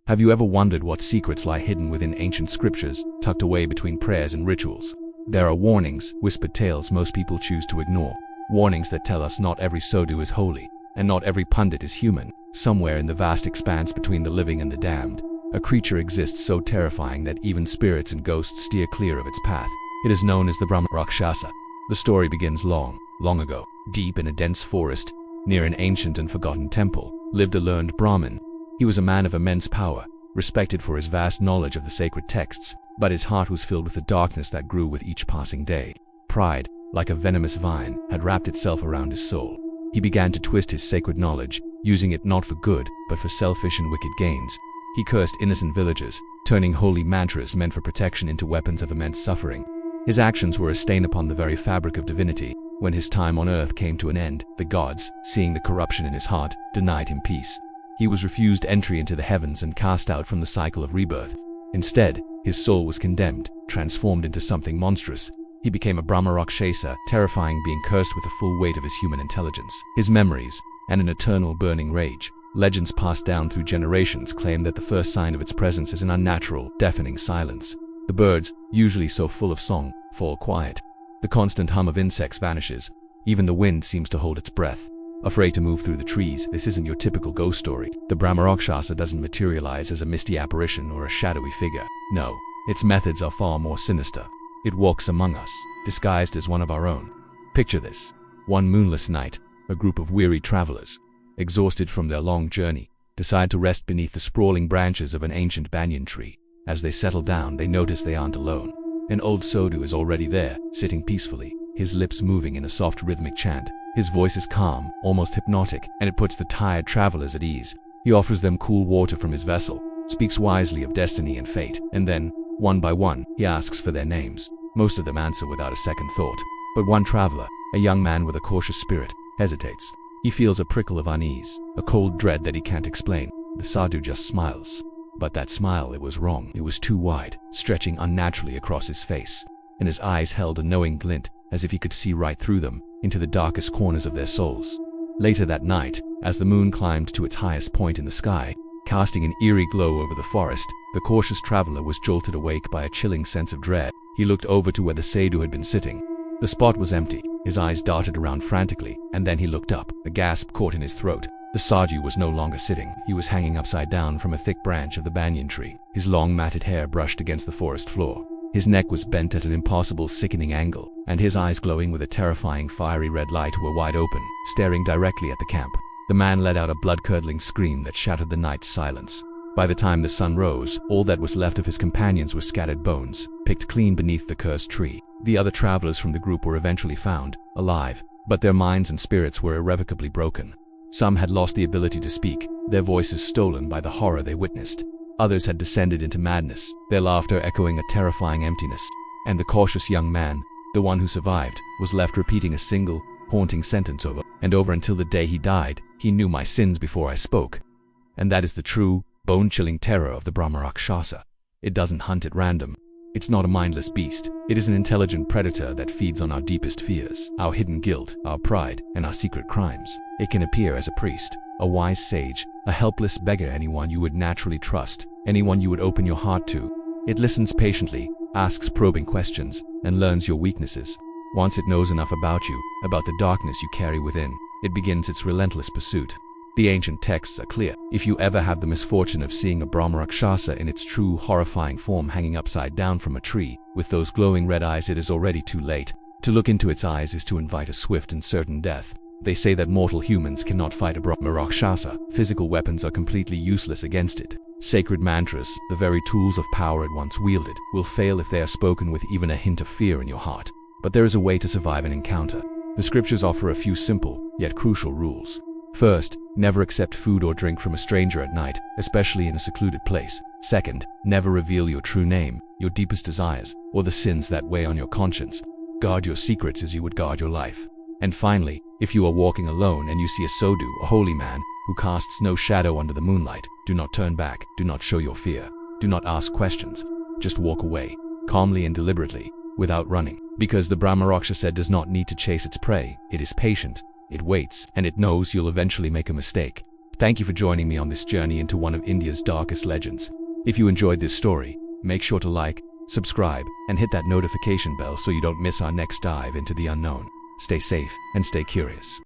Have you ever wondered what secrets lie hidden within ancient scriptures, tucked away between prayers and rituals? There are warnings, whispered tales most people choose to ignore. Warnings that tell us not every sadhu is holy, and not every pundit is human. Somewhere in the vast expanse between the living and the damned, a creature exists so terrifying that even spirits and ghosts steer clear of its path. It is known as the Brahmarakshasa. The story begins long, long ago. Deep in a dense forest, near an ancient and forgotten temple, lived a learned Brahmin. He was a man of immense power, respected for his vast knowledge of the sacred texts, but his heart was filled with the darkness that grew with each passing day. Pride, like a venomous vine, had wrapped itself around his soul. He began to twist his sacred knowledge, using it not for good, but for selfish and wicked gains. He cursed innocent villagers, turning holy mantras meant for protection into weapons of immense suffering. His actions were a stain upon the very fabric of divinity. When his time on earth came to an end, the gods, seeing the corruption in his heart, denied him peace. He was refused entry into the heavens and cast out from the cycle of rebirth. Instead, his soul was condemned, transformed into something monstrous. He became a Brahmarakshasa, terrifying being cursed with the full weight of his human intelligence. His memories, and an eternal burning rage. Legends passed down through generations claim that the first sign of its presence is an unnatural, deafening silence. The birds, usually so full of song, fall quiet. The constant hum of insects vanishes. Even the wind seems to hold its breath, afraid to move through the trees. This isn't your typical ghost story. The Brahmarakshasa doesn't materialize as a misty apparition or a shadowy figure. No, its methods are far more sinister. It walks among us, disguised as one of our own. Picture this. One moonless night, a group of weary travelers, exhausted from their long journey, decide to rest beneath the sprawling branches of an ancient banyan tree. As they settle down, they notice they aren't alone. An old sadhu is already there, sitting peacefully, his lips moving in a soft rhythmic chant. His voice is calm, almost hypnotic, and it puts the tired travelers at ease. He offers them cool water from his vessel, speaks wisely of destiny and fate, and then, one by one, he asks for their names. Most of them answer without a second thought. But one traveler, a young man with a cautious spirit, hesitates. He feels a prickle of unease, a cold dread that he can't explain. The sadhu just smiles. But that smile, it was wrong. It was too wide, stretching unnaturally across his face, and his eyes held a knowing glint, as if he could see right through them, into the darkest corners of their souls. Later that night, as the moon climbed to its highest point in the sky, casting an eerie glow over the forest, the cautious traveler was jolted awake by a chilling sense of dread. He looked over to where the sadhu had been sitting. The spot was empty. His eyes darted around frantically, and then he looked up. A gasp caught in his throat. The sadhu was no longer sitting. He was hanging upside down from a thick branch of the banyan tree. His long matted hair brushed against the forest floor. His neck was bent at an impossible, sickening angle, and his eyes, glowing with a terrifying fiery red light, were wide open, staring directly at the camp. The man let out a blood-curdling scream that shattered the night's silence. By the time the sun rose, all that was left of his companions were scattered bones, picked clean beneath the cursed tree. The other travelers from the group were eventually found, alive, but their minds and spirits were irrevocably broken. Some had lost the ability to speak, their voices stolen by the horror they witnessed. Others had descended into madness, their laughter echoing a terrifying emptiness. And the cautious young man, the one who survived, was left repeating a single, haunting sentence over and over until the day he died. He knew my sins before I spoke. And that is the true, bone-chilling terror of the Brahmarakshasa. It doesn't hunt at random. It's not a mindless beast. It is an intelligent predator that feeds on our deepest fears, our hidden guilt, our pride, and our secret crimes. It can appear as a priest, a wise sage, a helpless beggar, anyone you would naturally trust, anyone you would open your heart to. It listens patiently, asks probing questions, and learns your weaknesses. Once it knows enough about you, about the darkness you carry within, it begins its relentless pursuit. The ancient texts are clear. If you ever have the misfortune of seeing a Brahmarakshasa in its true, horrifying form hanging upside down from a tree, with those glowing red eyes, it is already too late. To look into its eyes is to invite a swift and certain death. They say that mortal humans cannot fight a Brahmarakshasa. Physical weapons are completely useless against it. Sacred mantras, the very tools of power it once wielded, will fail if they are spoken with even a hint of fear in your heart. But there is a way to survive an encounter. The scriptures offer a few simple, yet crucial rules. First, never accept food or drink from a stranger at night, especially in a secluded place. Second, never reveal your true name, your deepest desires, or the sins that weigh on your conscience. Guard your secrets as you would guard your life. And finally, if you are walking alone and you see a sadhu, a holy man, who casts no shadow under the moonlight, do not turn back, do not show your fear, do not ask questions. Just walk away, calmly and deliberately, without running. Because the Brahmarakshasa does not need to chase its prey. It is patient. It waits, and it knows you'll eventually make a mistake. Thank you for joining me on this journey into one of India's darkest legends. If you enjoyed this story, make sure to like, subscribe, and hit that notification bell so you don't miss our next dive into the unknown. Stay safe and stay curious.